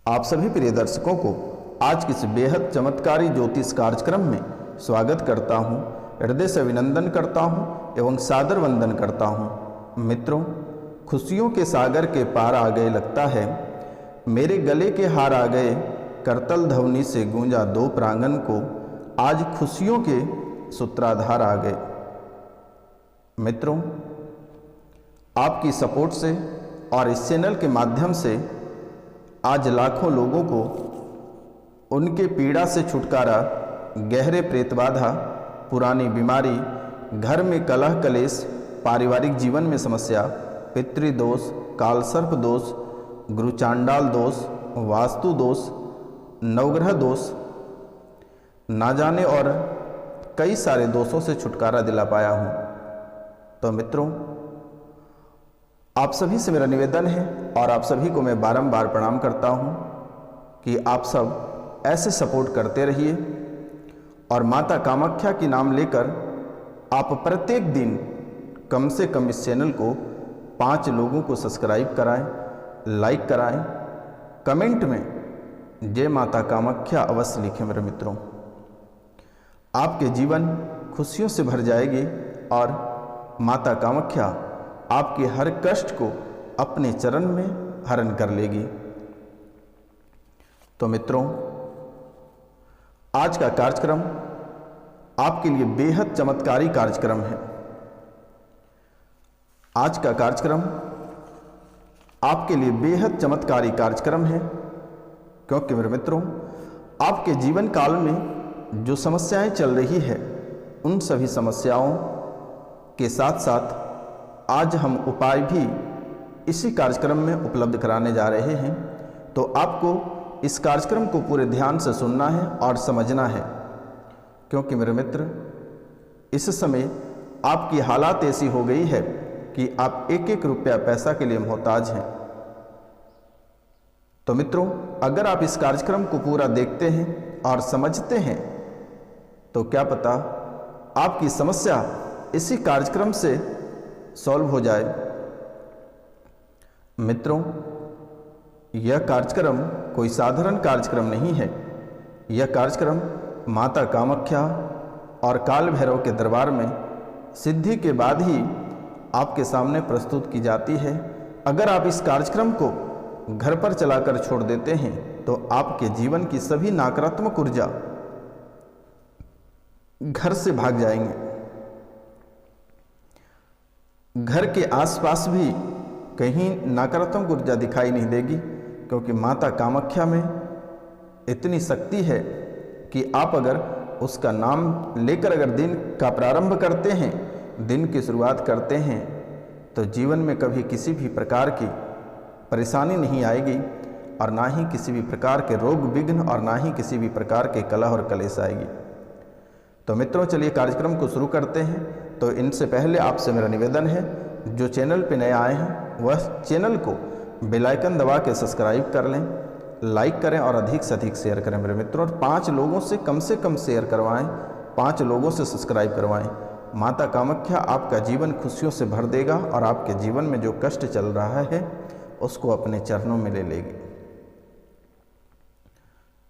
आप सभी प्रिय दर्शकों को आज के इस बेहद चमत्कारी ज्योतिष कार्यक्रम में स्वागत करता हूं, हृदय से अभिनंदन करता हूं एवं सादर वंदन करता हूं। मित्रों, खुशियों के सागर के पार आ गए लगता है, मेरे गले के हार आ गए, करतल ध्वनि से गूंजा दो प्रांगण को, आज खुशियों के सूत्राधार आ गए। मित्रों, आपकी सपोर्ट से और इस चैनल के माध्यम से आज लाखों लोगों को उनके पीड़ा से छुटकारा, गहरे प्रेतबाधा, पुरानी बीमारी, घर में कलह कलेश, पारिवारिक जीवन में समस्या, पितृदोष, कालसर्प दोष, गुरुचांडाल दोष, वास्तु दोष, नवग्रह दोष, ना जाने और कई सारे दोषों से छुटकारा दिला पाया हूँ। तो मित्रों, आप सभी से मेरा निवेदन है और आप सभी को मैं बारंबार प्रणाम करता हूं कि आप सब ऐसे सपोर्ट करते रहिए और माता कामाख्या की नाम लेकर आप प्रत्येक दिन कम से कम इस चैनल को 5 लोगों को सब्सक्राइब कराएं, लाइक कराएं, कमेंट में जय माता कामाख्या अवश्य लिखें। मेरे मित्रों, आपके जीवन खुशियों से भर जाएगी और माता कामाख्या आपके हर कष्ट को अपने चरण में हरण कर लेगी। तो मित्रों, आज का कार्यक्रम आपके लिए बेहद चमत्कारी कार्यक्रम है। आज का कार्यक्रम आपके लिए बेहद चमत्कारी कार्यक्रम है, क्योंकि मेरे मित्रों, आपके जीवन काल में जो समस्याएं चल रही है, उन सभी समस्याओं के साथ साथ आज हम उपाय भी इसी कार्यक्रम में उपलब्ध कराने जा रहे हैं। तो आपको इस कार्यक्रम को पूरे ध्यान से सुनना है और समझना है, क्योंकि मेरे मित्र, इस समय आपकी हालात ऐसी हो गई है कि आप एक एक रुपया पैसा के लिए मोहताज हैं। तो मित्रों, अगर आप इस कार्यक्रम को पूरा देखते हैं और समझते हैं तो क्या पता आपकी समस्या इसी कार्यक्रम से सॉल्व हो जाए। मित्रों, यह कार्यक्रम कोई साधारण कार्यक्रम नहीं है। यह कार्यक्रम माता कामाख्या और काल भैरव के दरबार में सिद्धि के बाद ही आपके सामने प्रस्तुत की जाती है। अगर आप इस कार्यक्रम को घर पर चलाकर छोड़ देते हैं तो आपके जीवन की सभी नकारात्मक ऊर्जा घर से भाग जाएंगे। घर के आसपास भी कहीं नकारात्मक ऊर्जा दिखाई नहीं देगी, क्योंकि माता कामाख्या में इतनी शक्ति है कि आप अगर उसका नाम लेकर अगर दिन का प्रारंभ करते हैं, दिन की शुरुआत करते हैं, तो जीवन में कभी किसी भी प्रकार की परेशानी नहीं आएगी और ना ही किसी भी प्रकार के रोग विघ्न और ना ही किसी भी प्रकार के कलह और कलेश आएगी। तो मित्रों, चलिए कार्यक्रम को शुरू करते हैं। तो इनसे पहले आपसे मेरा निवेदन है, जो चैनल पे नए आए हैं वह चैनल को बेल आइकन दबा के सब्सक्राइब कर लें, लाइक करें और अधिक से अधिक शेयर करें मेरे मित्रों। और 5 लोगों से कम शेयर करवाएं, 5 लोगों से सब्सक्राइब करवाएं। माता कामाख्या आपका जीवन खुशियों से भर देगा और आपके जीवन में जो कष्ट चल रहा है उसको अपने चरणों में ले लेगी।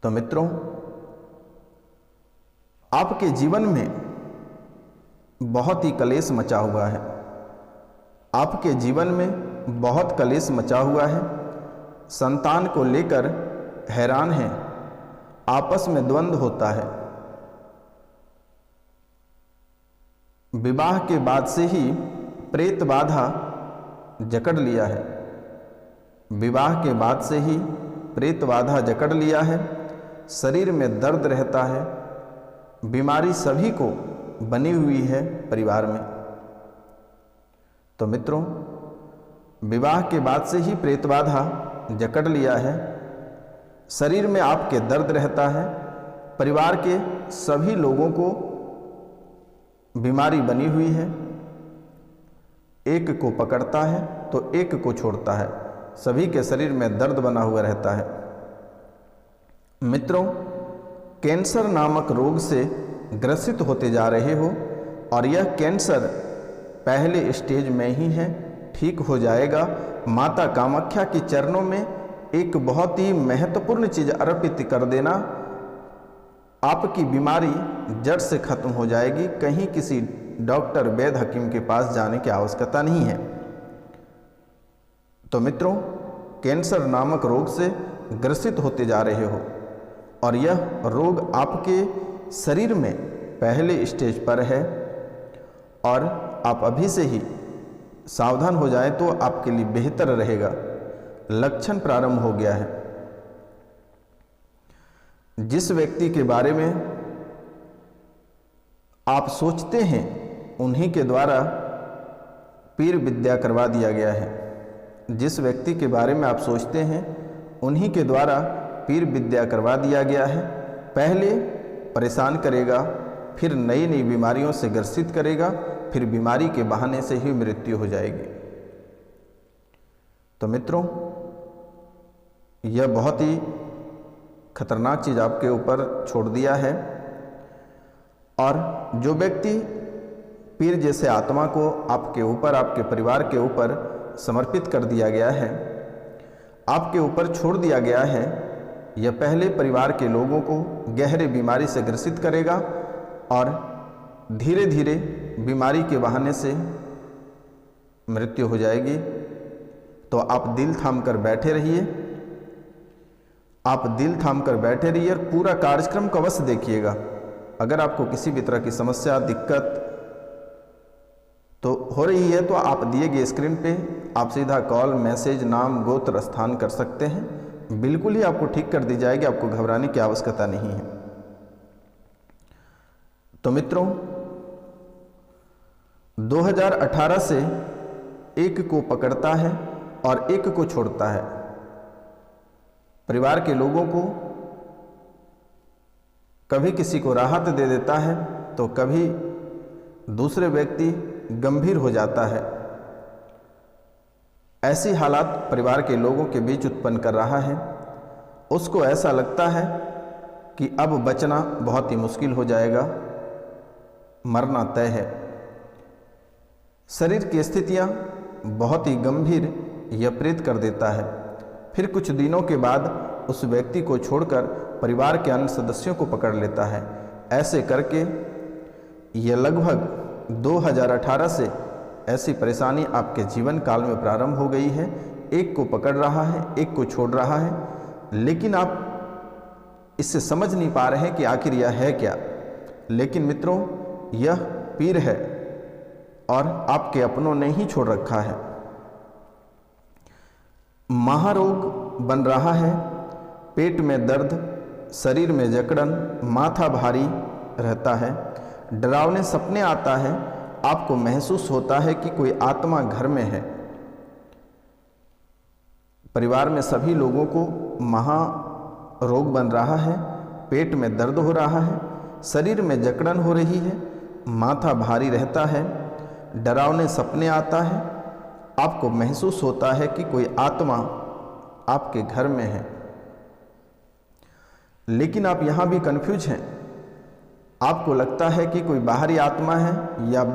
तो मित्रों, आपके जीवन में बहुत ही कलेश मचा हुआ है। आपके जीवन में बहुत कलेश मचा हुआ है। संतान को लेकर हैरान हैं, आपस में द्वंद्व होता है। विवाह के बाद से ही प्रेत बाधा जकड़ लिया है। विवाह के बाद से ही प्रेत बाधा जकड़ लिया है। शरीर में दर्द रहता है। बीमारी सभी को बनी हुई है परिवार में। तो मित्रों, विवाह के बाद से ही प्रेत बाधा जकड़ लिया है। शरीर में आपके दर्द रहता है। परिवार के सभी लोगों को बीमारी बनी हुई है। एक को पकड़ता है तो एक को छोड़ता है। सभी के शरीर में दर्द बना हुआ रहता है। मित्रों, कैंसर नामक रोग से ग्रसित होते जा रहे हो और यह कैंसर पहले स्टेज में ही है, ठीक हो जाएगा। माता कामाख्या के चरणों में एक बहुत ही महत्वपूर्ण चीज अर्पित कर देना, आपकी बीमारी जड़ से खत्म हो जाएगी। कहीं किसी डॉक्टर वैद्य हकीम के पास जाने की आवश्यकता नहीं है। तो मित्रों, कैंसर नामक रोग से ग्रसित होते जा रहे हो और यह रोग आपके शरीर में पहले स्टेज पर है और आप अभी से ही सावधान हो जाए तो आपके लिए बेहतर रहेगा। लक्षण प्रारंभ हो गया है। जिस व्यक्ति के बारे में आप सोचते हैं उन्हीं के द्वारा पीर विद्या करवा दिया गया है। जिस व्यक्ति के बारे में आप सोचते हैं उन्हीं के द्वारा पीर विद्या करवा दिया गया है। पहले परेशान करेगा, फिर नई नई बीमारियों से ग्रसित करेगा, फिर बीमारी के बहाने से ही मृत्यु हो जाएगी। तो मित्रों, यह बहुत ही खतरनाक चीज आपके ऊपर छोड़ दिया है। और जो व्यक्ति पीर जैसे आत्मा को आपके ऊपर, आपके परिवार के ऊपर समर्पित कर दिया गया है, आपके ऊपर छोड़ दिया गया है, यह पहले परिवार के लोगों को गहरे बीमारी से ग्रसित करेगा और धीरे धीरे बीमारी के बहाने से मृत्यु हो जाएगी। तो आप दिल थाम कर बैठे रहिए, आप दिल थाम कर बैठे रहिए और पूरा कार्यक्रम को अवश्य देखिएगा। अगर आपको किसी भी तरह की समस्या, दिक्कत तो हो रही है तो आप दिए गए स्क्रीन पे आप सीधा कॉल, मैसेज, नाम, गोत्र, स्थान कर सकते हैं। बिल्कुल ही आपको ठीक कर दी जाएगी, आपको घबराने की आवश्यकता नहीं है। तो मित्रों, 2018 से एक को पकड़ता है और एक को छोड़ता है। परिवार के लोगों को कभी किसी को राहत दे देता है तो कभी दूसरे व्यक्ति गंभीर हो जाता है। ऐसी हालात परिवार के लोगों के बीच उत्पन्न कर रहा है। उसको ऐसा लगता है कि अब बचना बहुत ही मुश्किल हो जाएगा, मरना तय है। शरीर की स्थितियां बहुत ही गंभीर विपरीत कर देता है। फिर कुछ दिनों के बाद उस व्यक्ति को छोड़कर परिवार के अन्य सदस्यों को पकड़ लेता है। ऐसे करके यह लगभग 2018 से ऐसी परेशानी आपके जीवन काल में प्रारंभ हो गई है। एक को पकड़ रहा है, एक को छोड़ रहा है, लेकिन आप इससे समझ नहीं पा रहे हैं कि आखिर यह है क्या। लेकिन मित्रों, यह पीर है और आपके अपनों ने ही छोड़ रखा है। महारोग बन रहा है, पेट में दर्द, शरीर में जकड़न, माथा भारी रहता है, डरावने सपने आता है, आपको महसूस होता है कि कोई आत्मा घर में है। परिवार में सभी लोगों को महारोग बन रहा है, पेट में दर्द हो रहा है, शरीर में जकड़न हो रही है, माथा भारी रहता है, डरावने सपने आता है, आपको महसूस होता है कि कोई आत्मा आपके घर में है। लेकिन आप यहाँ भी कंफ्यूज हैं। आपको लगता है कि कोई बाहरी आत्मा है या आप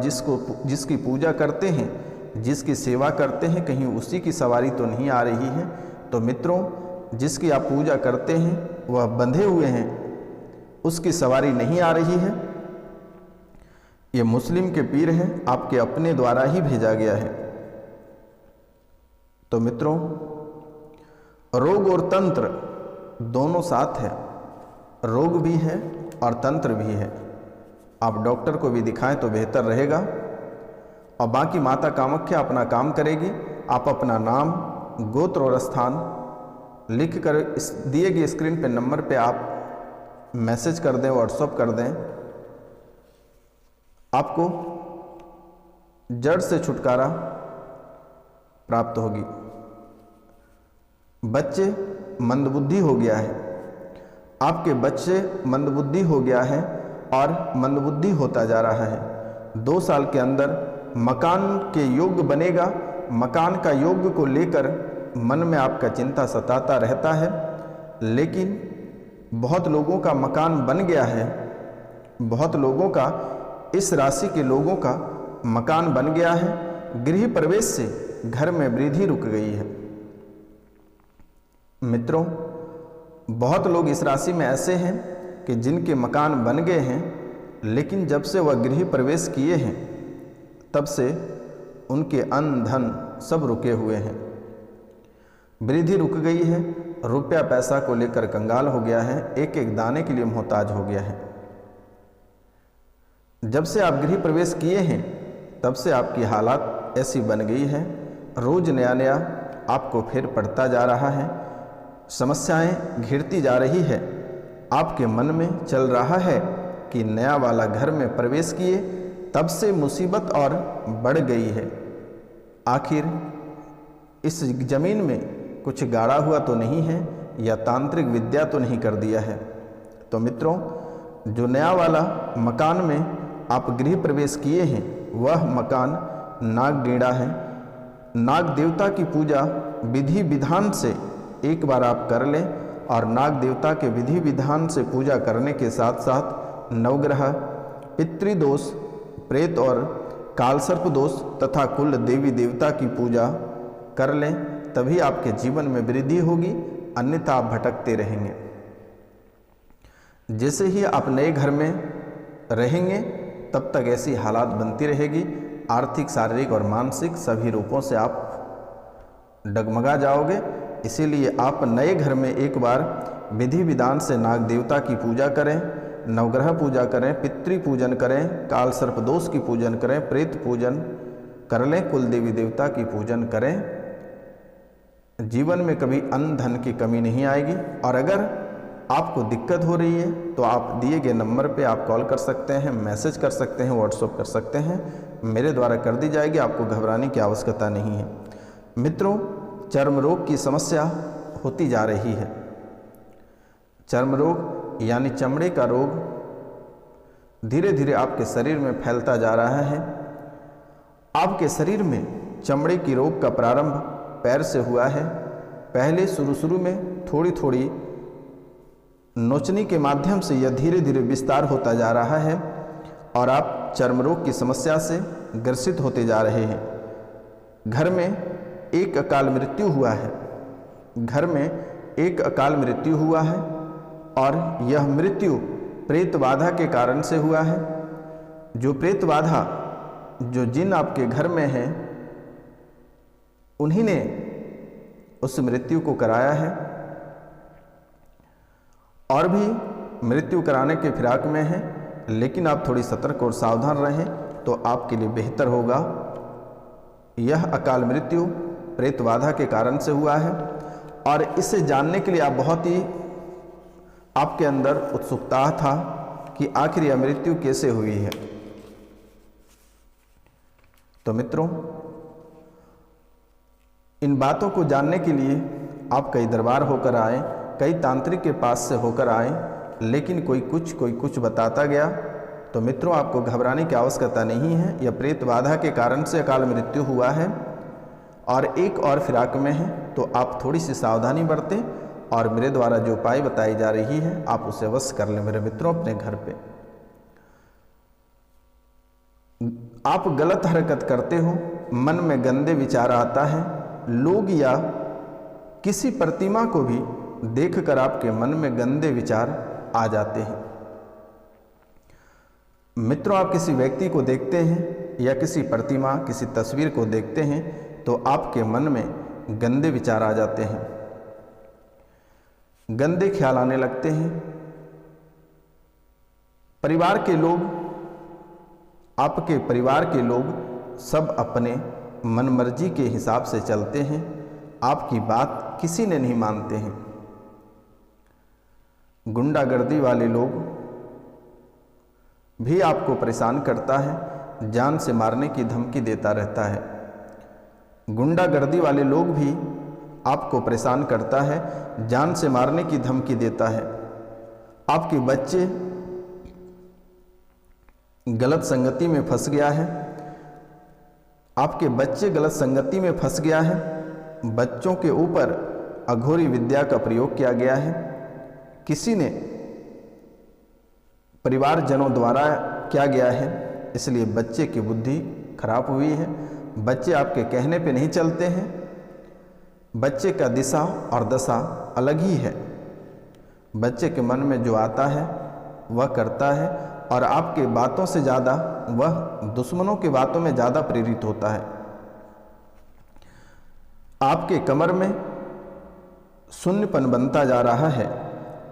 जिसकी पूजा करते हैं, जिसकी सेवा करते हैं, कहीं उसी की सवारी तो नहीं आ रही है। तो मित्रों, जिसकी आप पूजा करते हैं वह बंधे हुए हैं, उसकी सवारी नहीं आ रही है। ये मुस्लिम के पीर हैं, आपके अपने द्वारा ही भेजा गया है। तो मित्रों, रोग और तंत्र दोनों साथ है। रोग भी है और तंत्र भी है। आप डॉक्टर को भी दिखाएं तो बेहतर रहेगा। और बाकी माता कामाख्या अपना काम करेगी। आप अपना नाम, गोत्र और स्थान लिख कर इस दिए गए स्क्रीन पे नंबर पे आप मैसेज कर दें, व्हाट्सएप कर दें। आपको जड़ से छुटकारा प्राप्त होगी। बच्चे मंदबुद्धि हो गया है, आपके बच्चे मंदबुद्धि हो गया है और मंदबुद्धि होता जा रहा है। 2 साल के अंदर मकान के योग्य बनेगा। मकान का योग्य को लेकर मन में आपका चिंता सताता रहता है। लेकिन बहुत लोगों का मकान बन गया है, बहुत लोगों का, इस राशि के लोगों का मकान बन गया है। गृह प्रवेश से घर में वृद्धि रुक गई है। मित्रों, बहुत लोग इस राशि में ऐसे हैं कि जिनके मकान बन गए हैं, लेकिन जब से वह गृह प्रवेश किए हैं तब से उनके अन्न धन सब रुके हुए हैं। वृद्धि रुक गई है, रुपया पैसा को लेकर कंगाल हो गया है, एक एक दाने के लिए मोहताज हो गया है। जब से आप गृह प्रवेश किए हैं तब से आपकी हालात ऐसी बन गई है, रोज नया नया आपको फेर पड़ता जा रहा है, समस्याएं घिरती जा रही है। आपके मन में चल रहा है कि नया वाला घर में प्रवेश किए तब से मुसीबत और बढ़ गई है। आखिर इस जमीन में कुछ गाड़ा हुआ तो नहीं है या तांत्रिक विद्या तो नहीं कर दिया है। तो मित्रों, जो नया वाला मकान में आप गृह प्रवेश किए हैं वह मकान नागगेड़ा है। नाग देवता की पूजा विधि विधान से एक बार आप कर लें और नाग देवता के विधि विधान से पूजा करने के साथ साथ नवग्रह, पितृदोष, प्रेत और कालसर्प दोष तथा कुल देवी देवता की पूजा कर लें, तभी आपके जीवन में वृद्धि होगी, अन्यथा आप भटकते रहेंगे। जैसे ही आप नए घर में रहेंगे तब तक ऐसी हालात बनती रहेगी, आर्थिक, शारीरिक और मानसिक सभी रूपों से आप डगमगा जाओगे। इसीलिए आप नए घर में एक बार विधि विधान से नाग देवता की पूजा करें, नवग्रह पूजा करें, पितृ पूजन करें, काल सर्प दोष की पूजन करें, प्रेत पूजन कर लें, कुल देवी देवता की पूजन करें। जीवन में कभी अन्न धन की कमी नहीं आएगी। और अगर आपको दिक्कत हो रही है तो आप दिए गए नंबर पे आप कॉल कर सकते हैं, मैसेज कर सकते हैं, व्हाट्सएप कर सकते हैं, मेरे द्वारा कर दी जाएगी, आपको घबराने की आवश्यकता नहीं है। मित्रों, चर्म रोग की समस्या होती जा रही है। चर्म रोग यानी चमड़े का रोग धीरे धीरे आपके शरीर में फैलता जा रहा है। आपके शरीर में चमड़े की रोग का प्रारंभ पैर से हुआ है। पहले शुरू में थोड़ी थोड़ी नोचनी के माध्यम से यह धीरे धीरे विस्तार होता जा रहा है और आप चर्म रोग की समस्या से ग्रसित होते जा रहे हैं। घर में एक अकाल मृत्यु हुआ है, घर में एक अकाल मृत्यु हुआ है और यह मृत्यु प्रेत बाधा के कारण से हुआ है। जो प्रेत बाधा, जो जिन आपके घर में है, उन्हीं ने उस मृत्यु को कराया है और भी मृत्यु कराने के फिराक में है, लेकिन आप थोड़ी सतर्क और सावधान रहें तो आपके लिए बेहतर होगा। यह अकाल मृत्यु प्रेत बाधा के कारण से हुआ है और इसे जानने के लिए आप बहुत ही आपके अंदर उत्सुकता था कि आखिर यह मृत्यु कैसे हुई है। तो मित्रों, इन बातों को जानने के लिए आप कई दरबार होकर आए, कई तांत्रिक के पास से होकर आए, लेकिन कोई कुछ बताता गया। तो मित्रों, आपको घबराने की आवश्यकता नहीं है। यह प्रेत बाधा के कारण से अकाल मृत्यु हुआ है और एक और फिराक में है, तो आप थोड़ी सी सावधानी बरतें और मेरे द्वारा जो उपाय बताई जा रही है आप उसे अवश्य कर लें मेरे मित्रों अपने घर पे। आप गलत हरकत करते हो, मन में गंदे विचार आता है, लोग या किसी प्रतिमा को भी देखकर आपके मन में गंदे विचार आ जाते हैं। मित्रों, आप किसी व्यक्ति को देखते हैं या किसी प्रतिमा, किसी तस्वीर को देखते हैं तो आपके मन में गंदे विचार आ जाते हैं, गंदे ख्याल आने लगते हैं। परिवार के लोग, आपके परिवार के लोग सब अपने मनमर्जी के हिसाब से चलते हैं, आपकी बात किसी ने नहीं मानते हैं। गुंडागर्दी वाले लोग भी आपको परेशान करता है, जान से मारने की धमकी देता रहता है। गुंडागर्दी वाले लोग भी आपको परेशान करता है, जान से मारने की धमकी देता है। आपके बच्चे गलत संगति में फंस गया है, आपके बच्चे गलत संगति में फंस गया है। बच्चों के ऊपर अघोरी विद्या का प्रयोग किया गया है, किसी ने परिवारजनों द्वारा किया गया है, इसलिए बच्चे की बुद्धि खराब हुई है। बच्चे आपके कहने पे नहीं चलते हैं, बच्चे का दिशा और दशा अलग ही है। बच्चे के मन में जो आता है वह करता है और आपके बातों से ज़्यादा वह दुश्मनों की बातों में ज़्यादा प्रेरित होता है। आपके कमर में शून्यपन बनता जा रहा है।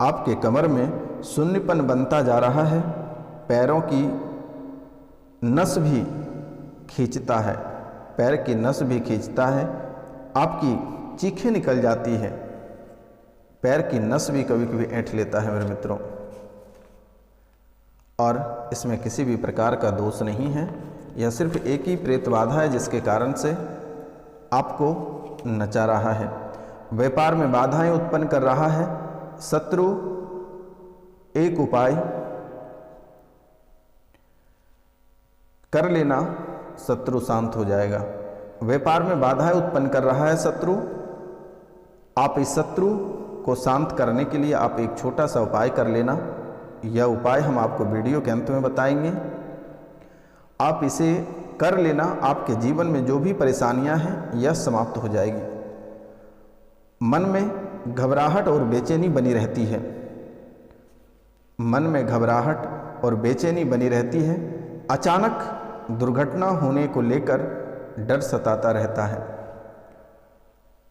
आपके कमर में शून्यपन बनता जा रहा है। पैरों की नस भी खींचता है, पैर की नस भी खींचता है। आपकी चीखें निकल जाती है, पैर की नस भी कभी कभी ऐंठ लेता है मेरे मित्रों। और इसमें किसी भी प्रकार का दोष नहीं है, यह सिर्फ एक ही प्रेत बाधा है जिसके कारण से आपको नचा रहा है। व्यापार में बाधाएं उत्पन्न कर रहा है शत्रु। एक उपाय कर लेना, शत्रु शांत हो जाएगा। व्यापार में बाधाएं उत्पन्न कर रहा है शत्रु। आप इस शत्रु को शांत करने के लिए आप एक छोटा सा उपाय कर लेना। यह उपाय हम आपको वीडियो के अंत में बताएंगे। आप इसे कर लेना, आपके जीवन में जो भी परेशानियां हैं यह समाप्त हो जाएगी। मन में घबराहट और बेचैनी बनी रहती है। मन में घबराहट और बेचैनी बनी रहती है। अचानक दुर्घटना होने को लेकर डर सताता रहता है।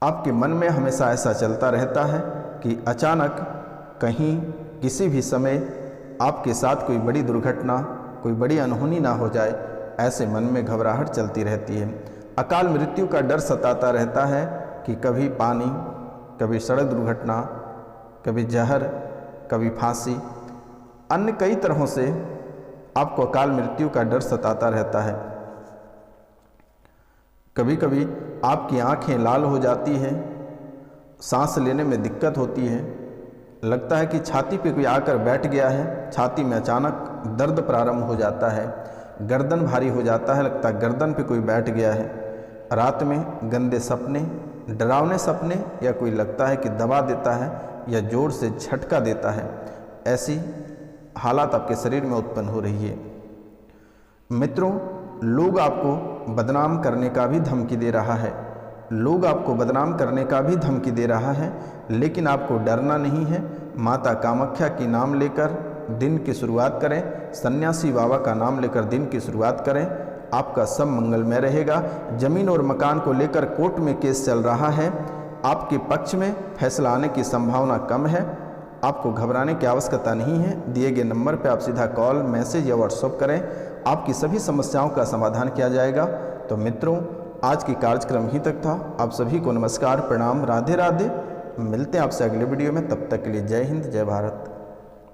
आपके मन में हमेशा ऐसा चलता रहता है कि अचानक कहीं किसी भी समय आपके साथ कोई बड़ी दुर्घटना, कोई बड़ी अनहोनी ना हो जाए, ऐसे मन में घबराहट चलती रहती है। अकाल मृत्यु का डर सताता रहता है कि कभी पानी, कभी सड़क दुर्घटना, कभी जहर, कभी फांसी, अन्य कई तरहों से आपको अकाल मृत्यु का डर सताता रहता है। कभी कभी आपकी आंखें लाल हो जाती है, सांस लेने में दिक्कत होती है, लगता है कि छाती पे कोई आकर बैठ गया है, छाती में अचानक दर्द प्रारंभ हो जाता है, गर्दन भारी हो जाता है, लगता है गर्दन पे कोई बैठ गया है। रात में गंदे सपने, डरावने सपने, या कोई लगता है कि दबा देता है या जोर से झटका देता है, ऐसी हालात आपके शरीर में उत्पन्न हो रही है। मित्रों, लोग आपको बदनाम करने का भी धमकी दे रहा है। लोग आपको बदनाम करने का भी धमकी दे रहा है, लेकिन आपको डरना नहीं है। माता कामाख्या की नाम लेकर दिन की शुरुआत करें, सन्यासी बाबा का नाम लेकर दिन की शुरुआत करें, आपका सब मंगलमय रहेगा। जमीन और मकान को लेकर कोर्ट में केस चल रहा है, आपके पक्ष में फैसला आने की संभावना कम है। आपको घबराने की आवश्यकता नहीं है। दिए गए नंबर पर आप सीधा कॉल, मैसेज या व्हाट्सएप करें, आपकी सभी समस्याओं का समाधान किया जाएगा। तो मित्रों, आज की कार्यक्रम ही तक था। आप सभी को नमस्कार, प्रणाम, राधे राधे। मिलते हैं आपसे अगले वीडियो में। तब तक के लिए जय हिंद, जय भारत।